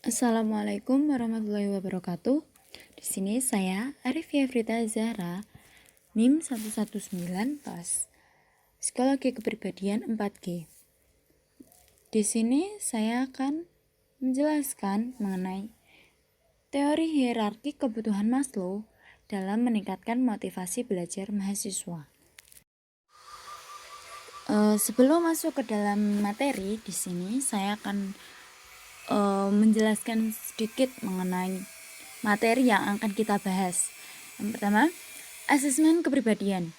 Assalamualaikum warahmatullahi wabarakatuh. Di sini saya Arifia Frita Zahra, NIM 119 PAS, Psikologi Kepribadian 4G. Di sini saya akan menjelaskan mengenai teori hierarki kebutuhan Maslow dalam meningkatkan motivasi belajar mahasiswa. Sebelum masuk ke dalam materi, di sini saya akan menjelaskan sedikit mengenai materi yang akan kita bahas. Yang pertama, asesmen kepribadian.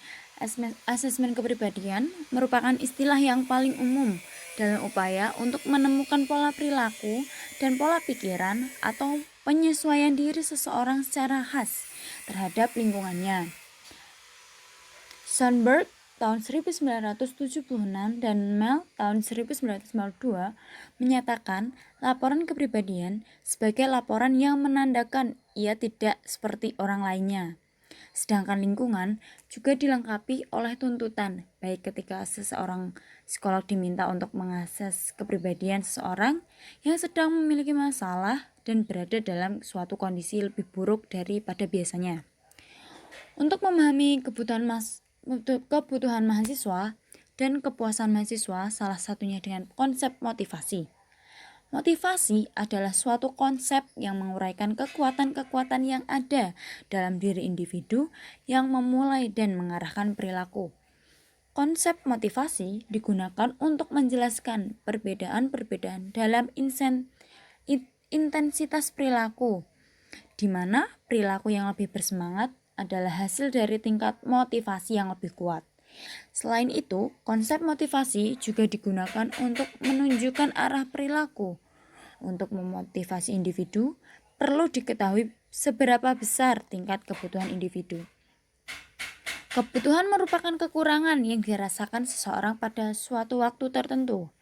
Asesmen kepribadian merupakan istilah yang paling umum dalam upaya untuk menemukan pola perilaku dan pola pikiran atau penyesuaian diri seseorang secara khas terhadap lingkungannya. Sandberg tahun 1976 dan Mel tahun 1992 menyatakan laporan kepribadian sebagai laporan yang menandakan ia tidak seperti orang lainnya. Sedangkan lingkungan juga dilengkapi oleh tuntutan, baik ketika seseorang psikolog diminta untuk mengakses kepribadian seseorang yang sedang memiliki masalah dan berada dalam suatu kondisi lebih buruk daripada biasanya. Untuk memahami kebutuhan mahasiswa dan kepuasan mahasiswa, salah satunya dengan konsep motivasi. Motivasi adalah suatu konsep yang menguraikan kekuatan-kekuatan yang ada dalam diri individu yang memulai dan mengarahkan perilaku. Konsep motivasi digunakan untuk menjelaskan perbedaan-perbedaan dalam intensitas perilaku, di mana perilaku yang lebih bersemangat adalah hasil dari tingkat motivasi yang lebih kuat. Selain itu, konsep motivasi juga digunakan untuk menunjukkan arah perilaku. Untuk memotivasi individu, perlu diketahui seberapa besar tingkat kebutuhan individu. Kebutuhan merupakan kekurangan yang dirasakan seseorang pada suatu waktu tertentu.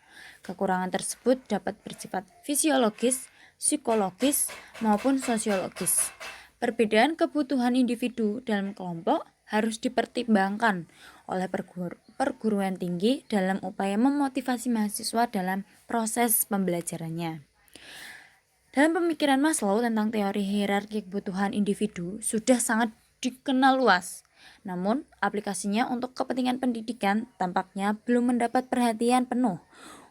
Kekurangan tersebut dapat bersifat fisiologis, psikologis, maupun sosiologis. Perbedaan kebutuhan individu dalam kelompok harus dipertimbangkan oleh perguruan tinggi dalam upaya memotivasi mahasiswa dalam proses pembelajarannya. Dalam pemikiran Maslow tentang teori hierarki kebutuhan individu sudah sangat dikenal luas. Namun, aplikasinya untuk kepentingan pendidikan tampaknya belum mendapat perhatian penuh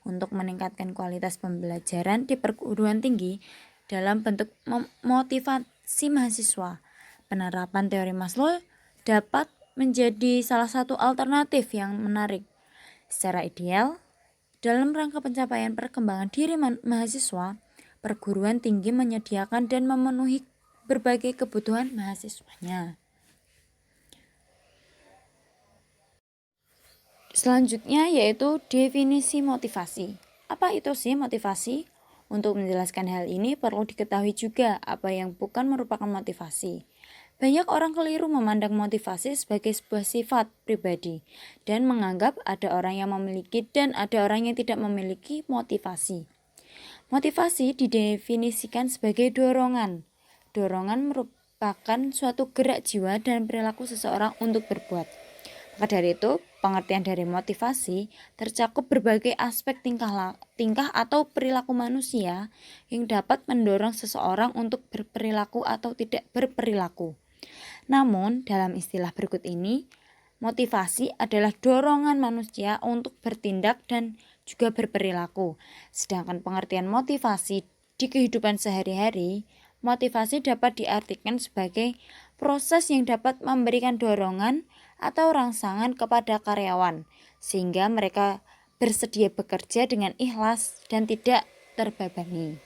untuk meningkatkan kualitas pembelajaran di perguruan tinggi dalam bentuk motivasi mahasiswa. Penerapan teori Maslow dapat menjadi salah satu alternatif yang menarik. Secara ideal, dalam rangka pencapaian perkembangan diri mahasiswa, perguruan tinggi menyediakan dan memenuhi berbagai kebutuhan mahasiswanya. Selanjutnya yaitu definisi motivasi. Apa itu sih motivasi? Untuk menjelaskan hal ini perlu diketahui juga apa yang bukan merupakan motivasi. Banyak orang keliru memandang motivasi sebagai sebuah sifat pribadi dan menganggap ada orang yang memiliki dan ada orang yang tidak memiliki motivasi. Motivasi didefinisikan sebagai dorongan. Dorongan merupakan suatu gerak jiwa dan perilaku seseorang untuk berbuat. Maka dari itu, pengertian dari motivasi tercakup berbagai aspek tingkah atau perilaku manusia yang dapat mendorong seseorang untuk berperilaku atau tidak berperilaku. Namun, dalam istilah berikut ini, motivasi adalah dorongan manusia untuk bertindak dan juga berperilaku. Sedangkan pengertian motivasi di kehidupan sehari-hari, motivasi dapat diartikan sebagai proses yang dapat memberikan dorongan atau rangsangan kepada karyawan, sehingga mereka bersedia bekerja dengan ikhlas dan tidak terbebani.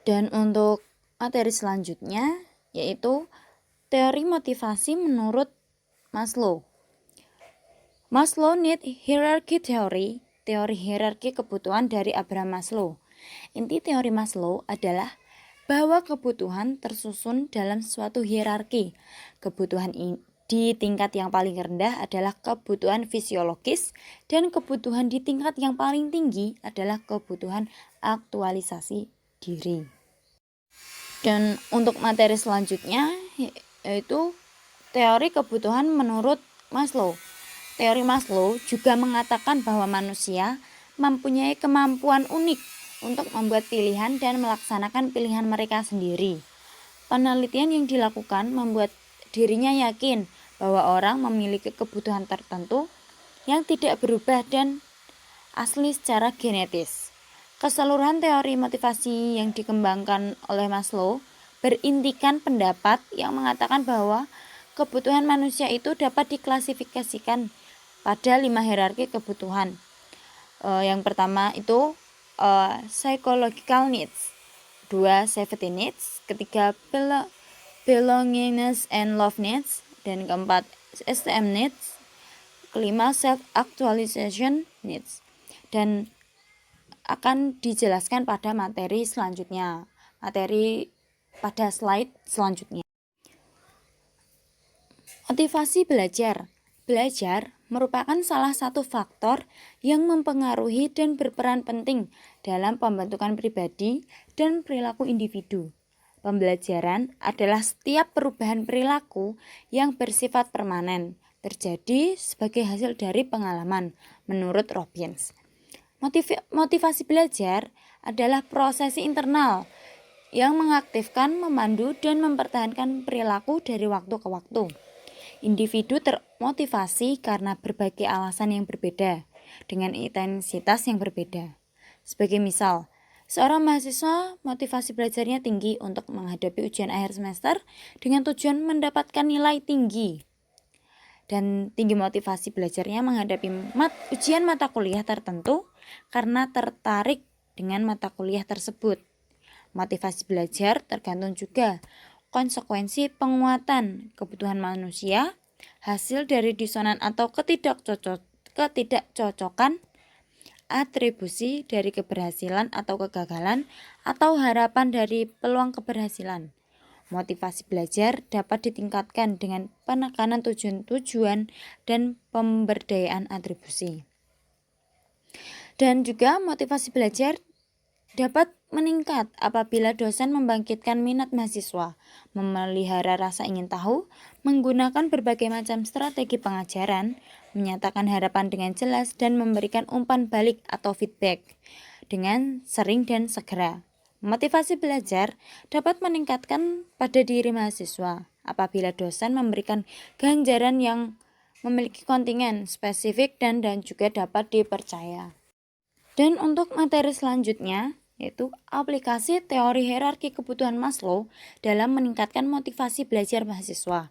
Dan untuk materi selanjutnya, yaitu teori motivasi menurut Maslow. Maslow Need Hierarchy Theory, teori hierarki kebutuhan dari Abraham Maslow. Inti teori Maslow adalah bahwa kebutuhan tersusun dalam suatu hierarki. Kebutuhan di tingkat yang paling rendah adalah kebutuhan fisiologis dan kebutuhan di tingkat yang paling tinggi adalah kebutuhan aktualisasi diri. Dan untuk materi selanjutnya yaitu teori kebutuhan menurut Maslow. Teori Maslow juga mengatakan bahwa manusia mempunyai kemampuan unik untuk membuat pilihan dan melaksanakan pilihan mereka sendiri. Penelitian yang dilakukan membuat dirinya yakin bahwa orang memiliki kebutuhan tertentu yang tidak berubah dan asli secara genetis. Keseluruhan teori motivasi yang dikembangkan oleh Maslow berintikan pendapat yang mengatakan bahwa kebutuhan manusia itu dapat diklasifikasikan pada 5 hierarki kebutuhan. Yang pertama itu psychological needs, 2 safety needs, ketiga belongingness and love needs, dan keempat STM needs, kelima self actualization needs. Dan akan dijelaskan pada materi selanjutnya, pada slide selanjutnya. Motivasi belajar. Belajar merupakan salah satu faktor yang mempengaruhi dan berperan penting dalam pembentukan pribadi dan perilaku individu. Pembelajaran adalah setiap perubahan perilaku yang bersifat permanen, terjadi sebagai hasil dari pengalaman, menurut Robbins. Motivasi belajar adalah proses internal yang mengaktifkan, memandu, dan mempertahankan perilaku dari waktu ke waktu. Individu termotivasi karena berbagai alasan yang berbeda, dengan intensitas yang berbeda. Sebagai misal, seorang mahasiswa motivasi belajarnya tinggi untuk menghadapi ujian akhir semester dengan tujuan mendapatkan nilai tinggi. Dan tinggi motivasi belajarnya menghadapi ujian mata kuliah tertentu karena tertarik dengan mata kuliah tersebut. Motivasi belajar tergantung juga konsekuensi penguatan kebutuhan manusia, hasil dari disonan atau ketidakcocokan, atribusi dari keberhasilan atau kegagalan, atau harapan dari peluang keberhasilan. Motivasi belajar dapat ditingkatkan dengan penekanan tujuan dan pemberdayaan atribusi. Dan juga motivasi belajar dapat meningkat apabila dosen membangkitkan minat mahasiswa, memelihara rasa ingin tahu, menggunakan berbagai macam strategi pengajaran, menyatakan harapan dengan jelas, dan memberikan umpan balik atau feedback dengan sering dan segera. Motivasi belajar dapat meningkatkan pada diri mahasiswa apabila dosen memberikan ganjaran yang memiliki kontingen spesifik dan juga dapat dipercaya. Dan untuk materi selanjutnya, yaitu aplikasi teori hierarki kebutuhan Maslow dalam meningkatkan motivasi belajar mahasiswa.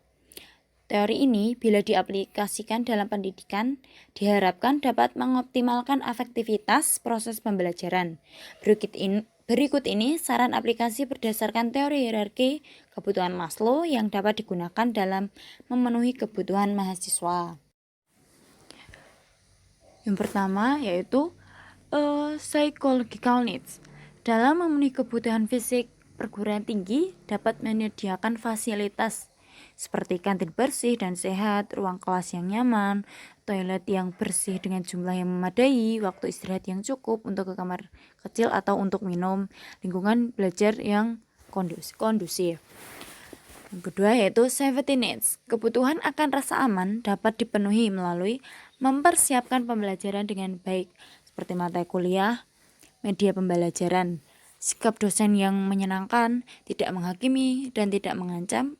Teori ini bila diaplikasikan dalam pendidikan, diharapkan dapat mengoptimalkan efektivitas proses pembelajaran. Berikut ini saran aplikasi berdasarkan teori hierarki kebutuhan Maslow yang dapat digunakan dalam memenuhi kebutuhan mahasiswa. Yang pertama yaitu psychological needs. Dalam memenuhi kebutuhan fisik, perguruan tinggi dapat menyediakan fasilitas seperti kantin bersih dan sehat, ruang kelas yang nyaman, toilet yang bersih dengan jumlah yang memadai, waktu istirahat yang cukup untuk ke kamar kecil atau untuk minum, lingkungan belajar yang kondusif. Yang kedua yaitu safety needs. Kebutuhan akan rasa aman dapat dipenuhi melalui mempersiapkan pembelajaran dengan baik, seperti mata kuliah, media pembelajaran, sikap dosen yang menyenangkan, tidak menghakimi dan tidak mengancam,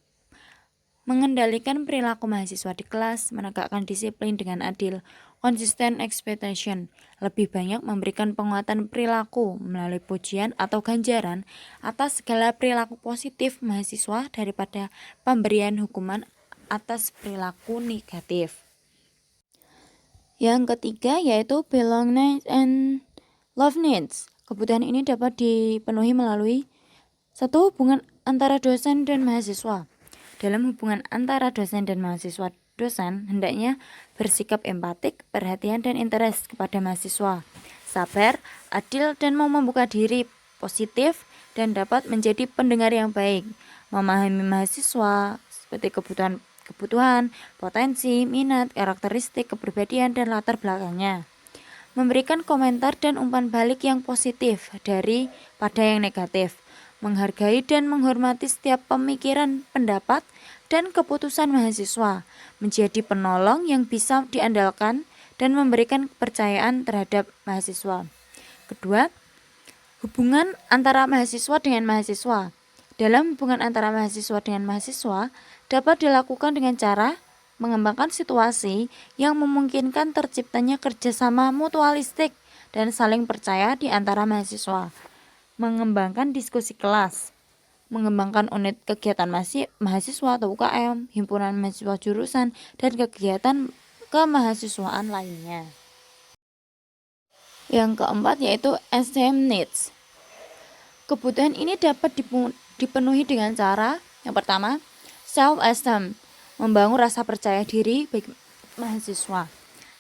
mengendalikan perilaku mahasiswa di kelas, menegakkan disiplin dengan adil, konsisten expectation, lebih banyak memberikan penguatan perilaku melalui pujian atau ganjaran atas segala perilaku positif mahasiswa daripada pemberian hukuman atas perilaku negatif. Yang ketiga yaitu belongingness and love needs. Kebutuhan ini dapat dipenuhi melalui satu hubungan antara dosen dan mahasiswa. Dalam hubungan antara dosen dan mahasiswa, dosen hendaknya bersikap empatik, perhatian, dan interest kepada mahasiswa, sabar, adil, dan mau membuka diri, positif, dan dapat menjadi pendengar yang baik, memahami mahasiswa seperti kebutuhan, potensi, minat, karakteristik, kepribadian, dan latar belakangnya. Memberikan komentar dan umpan balik yang positif daripada yang negatif. Menghargai dan menghormati setiap pemikiran, pendapat, dan keputusan mahasiswa. Menjadi penolong yang bisa diandalkan dan memberikan kepercayaan terhadap mahasiswa. Kedua, Hubungan antara mahasiswa dengan mahasiswa. Dalam hubungan antara mahasiswa dengan mahasiswa dapat dilakukan dengan cara mengembangkan situasi yang memungkinkan terciptanya kerjasama mutualistik dan saling percaya di antara mahasiswa, mengembangkan diskusi kelas, mengembangkan unit kegiatan mahasiswa atau UKM, himpunan mahasiswa jurusan, dan kegiatan kemahasiswaan lainnya. Yang keempat yaitu esteem needs. Kebutuhan ini dapat dipenuhi dengan cara yang pertama, self-esteem, membangun rasa percaya diri bagi mahasiswa,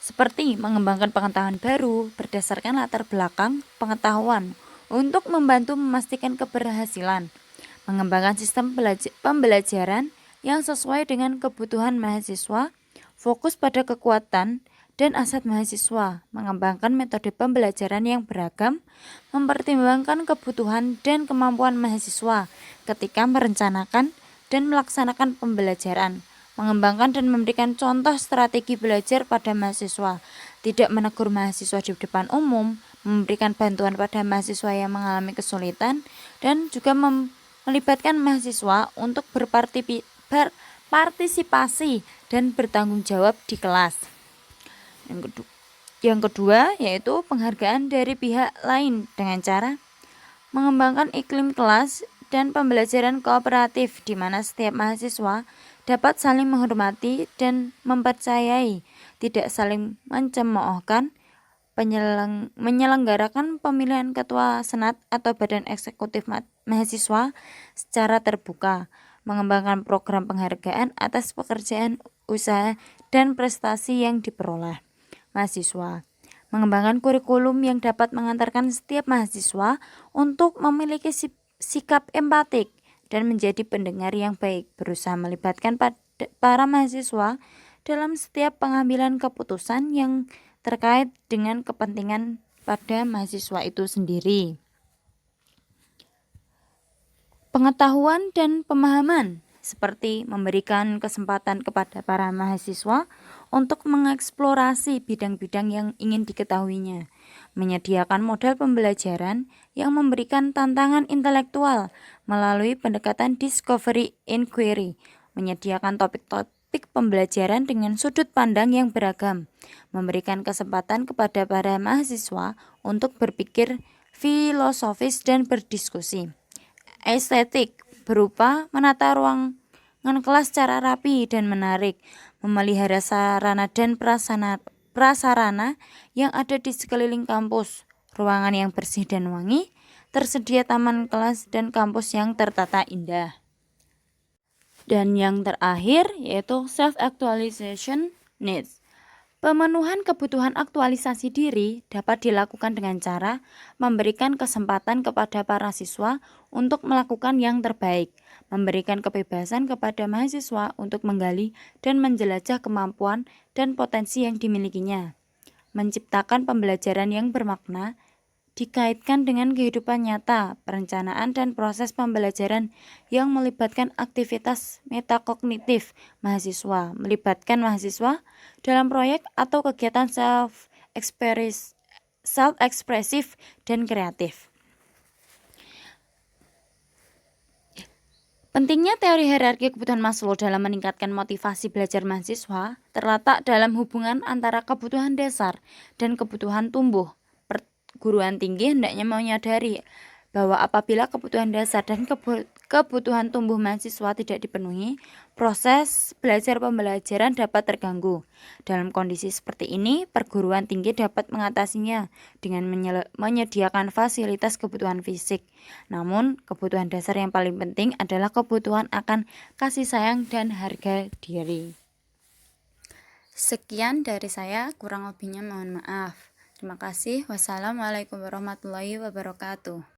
seperti mengembangkan pengetahuan baru berdasarkan latar belakang pengetahuan untuk membantu memastikan keberhasilan, mengembangkan sistem pembelajaran yang sesuai dengan kebutuhan mahasiswa, fokus pada kekuatan dan aset mahasiswa, mengembangkan metode pembelajaran yang beragam, mempertimbangkan kebutuhan dan kemampuan mahasiswa ketika merencanakan dan melaksanakan pembelajaran, mengembangkan dan memberikan contoh strategi belajar pada mahasiswa, tidak menegur mahasiswa di depan umum, memberikan bantuan pada mahasiswa yang mengalami kesulitan, dan juga melibatkan mahasiswa untuk berpartisipasi dan bertanggung jawab di kelas. Yang kedua yaitu penghargaan dari pihak lain dengan cara mengembangkan iklim kelas dan pembelajaran kooperatif di mana setiap mahasiswa dapat saling menghormati dan mempercayai, tidak saling mencemoohkan, menyelenggarakan pemilihan ketua senat atau badan eksekutif mahasiswa secara terbuka, mengembangkan program penghargaan atas pekerjaan, usaha, dan prestasi yang diperoleh mahasiswa, mengembangkan kurikulum yang dapat mengantarkan setiap mahasiswa untuk memiliki sikap empatik dan menjadi pendengar yang baik, berusaha melibatkan para mahasiswa dalam setiap pengambilan keputusan yang terkait dengan kepentingan pada mahasiswa itu sendiri. Pengetahuan dan pemahaman, seperti memberikan kesempatan kepada para mahasiswa untuk mengeksplorasi bidang-bidang yang ingin diketahuinya, menyediakan model pembelajaran yang memberikan tantangan intelektual melalui pendekatan discovery inquiry, menyediakan topik-topik pembelajaran dengan sudut pandang yang beragam, memberikan kesempatan kepada para mahasiswa untuk berpikir filosofis dan berdiskusi. Estetik berupa menata ruangan kelas secara rapi dan menarik, memelihara sarana dan prasarana yang ada di sekeliling kampus, ruangan yang bersih dan wangi, tersedia taman kelas dan kampus yang tertata indah. Dan yang terakhir yaitu self-actualization needs. Pemenuhan kebutuhan aktualisasi diri dapat dilakukan dengan cara memberikan kesempatan kepada para siswa untuk melakukan yang terbaik, memberikan kebebasan kepada mahasiswa untuk menggali dan menjelajah kemampuan dan potensi yang dimilikinya, menciptakan pembelajaran yang bermakna, dikaitkan dengan kehidupan nyata, perencanaan dan proses pembelajaran yang melibatkan aktivitas metakognitif mahasiswa, melibatkan mahasiswa dalam proyek atau kegiatan self-ekspresif dan kreatif. Pentingnya teori hierarki kebutuhan Maslow dalam meningkatkan motivasi belajar mahasiswa terletak dalam hubungan antara kebutuhan dasar dan kebutuhan tumbuh. Perguruan tinggi hendaknya menyadari bahwa apabila kebutuhan dasar dan kebutuhan tumbuh mahasiswa tidak dipenuhi, proses belajar pembelajaran dapat terganggu. Dalam kondisi seperti ini, perguruan tinggi dapat mengatasinya dengan menyediakan fasilitas kebutuhan fisik. Namun, kebutuhan dasar yang paling penting adalah kebutuhan akan kasih sayang dan harga diri. Sekian dari saya, kurang lebihnya mohon maaf. Terima kasih. Wassalamualaikum warahmatullahi wabarakatuh.